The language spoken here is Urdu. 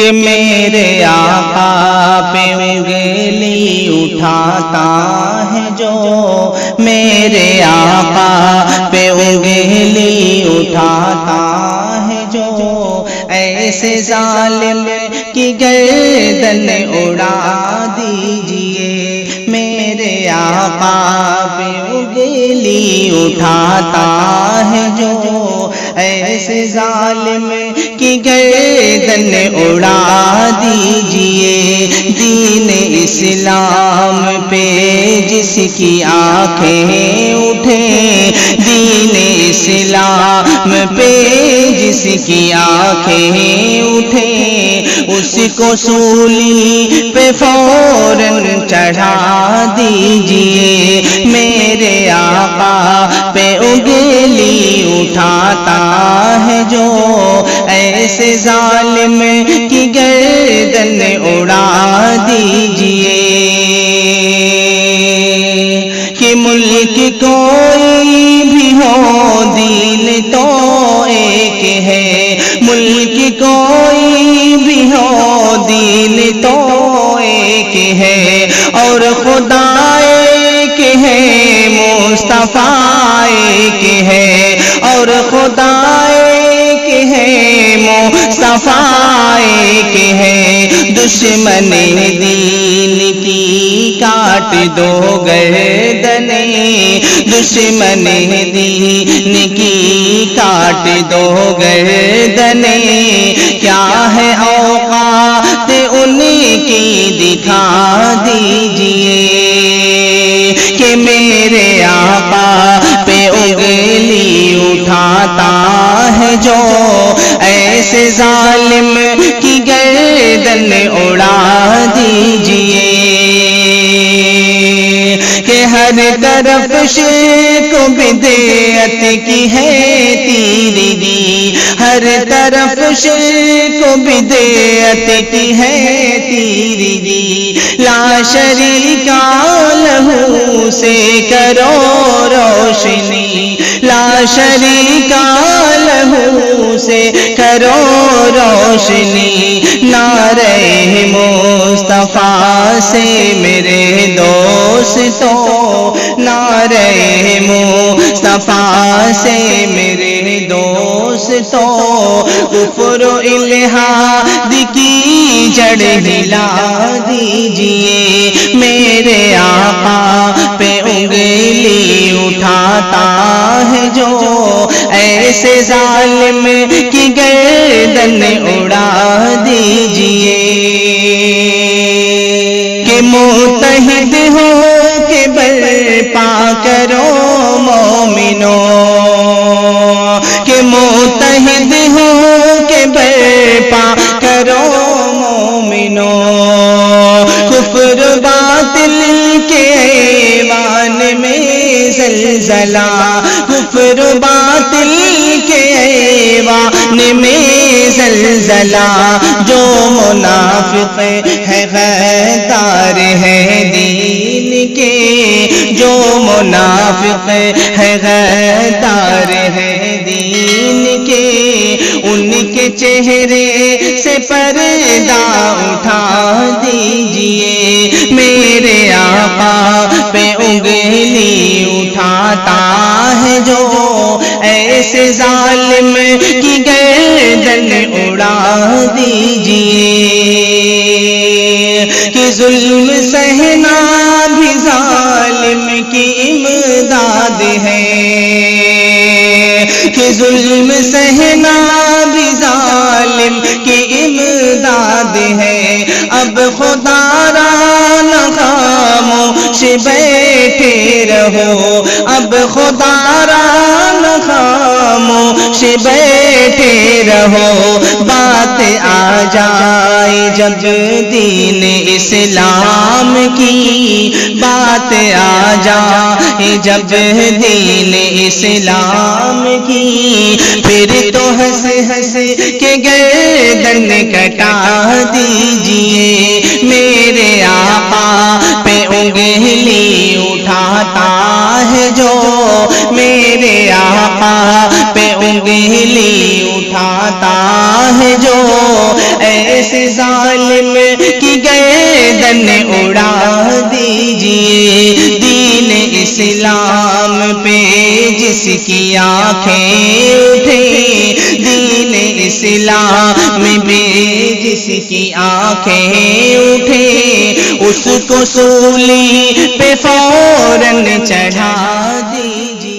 کہ میرے آقا پہ انگلی اٹھاتا ہے جو، میرے آقا پہ انگلی اٹھاتا ہے جو، ایسے ظالم کی گردن اڑا دیجئے، میرے آقا پہ انگلی اٹھاتا ہے جو، ایسے ظالم کی گردن اڑا دیجئے، دین اسلام پہ جس کی آنکھیں اٹھیں، دین اسلام پہ جس کی آنکھیں اٹھیں، اس کو سولی پہ فوراً چڑھا دیجئے، میرے آقا پہ انگلی اٹھاتا ہے جو، ایسے ظالم کی گردن اڑا دیجئے، کہ ملک کوئی بھی ہو دین تو ایک ہے، ملک کوئی بھی ہو دین تو ایک ہے، اور خدا ایک ہے مصطفیٰ ایک ہے، اور خدا ایک ہے مصطفیٰ ایک ہے، دشمن دین کی کاٹ دو گردنیں، دشمن دین کی کاٹ دو گردنیں، کیا ہے اوقات ان کی دکھا دیجئے، کہ میرے آقا پہ انگلی اٹھاتا ہے جو، ایسے ظالم کی گردن اڑا دیجئے، کہ ہر طرف شرک و بدعت کی ہے تیرگی، ہر طرف شرک و بدعت کی ہے تیرگی، لا شریک لہ سے کرو روشنی، لا شریک لہ سے کرو روشنی، نعرہ مصطفیٰ سے میرے دوستو، نعرہ مصطفیٰ سے میرے دوستو، کفر و الحاد کی جڑ ہلا دیجئے، میرے آقا پہ انگلی اٹھاتا ہے جو، ایسے ظالم کی گردن اڑا دیجئے، کہ متحد ہو کے برپا کرو مومنو، کہ متحد ہو کے برپا کرو مومنو، کفر باطل کے ایوان میں زلزلہ، کفر باطل کے ایوان میں زلزلہ، جو منافق ہے غدار ہے دین کے، جو منافق ہے غدار ہے دین کے، ان کے چہرے سے پردہ اٹھا دیجئے، میرے آقا پہ انگلی اٹھاتا ہے جو، ایسے ظالم کی گردن اڑا دیجئے، کہ ظلم سہنا بھی ظالم کی امداد ہے، کہ ظلم سہنا بھی ظالم کی امداد ہے، اب خدا را نہ خاموش بیٹھے رہو، اب خدا را نہ خاموش بیٹھے رہو، بات آ جائے جب دین اسلام کی، بات آ جائے جب دین اسلام کی، پھر تو ہنس ہنس کے گردن کٹا دیجئے، میرے آقا پہ انگلی اٹھاتا ہے جو، میرے آقا پہ انگلی اٹھاتا ہے جو، ایسے ظالم کی گردن اڑا دیجئے۔ دین اسلام پہ جس کی آنکھیں اٹھیں، دین اسلام پہ جس کی آنکھیں اٹھیں، اس کو سولی پہ فوراً چڑھا دیجئے۔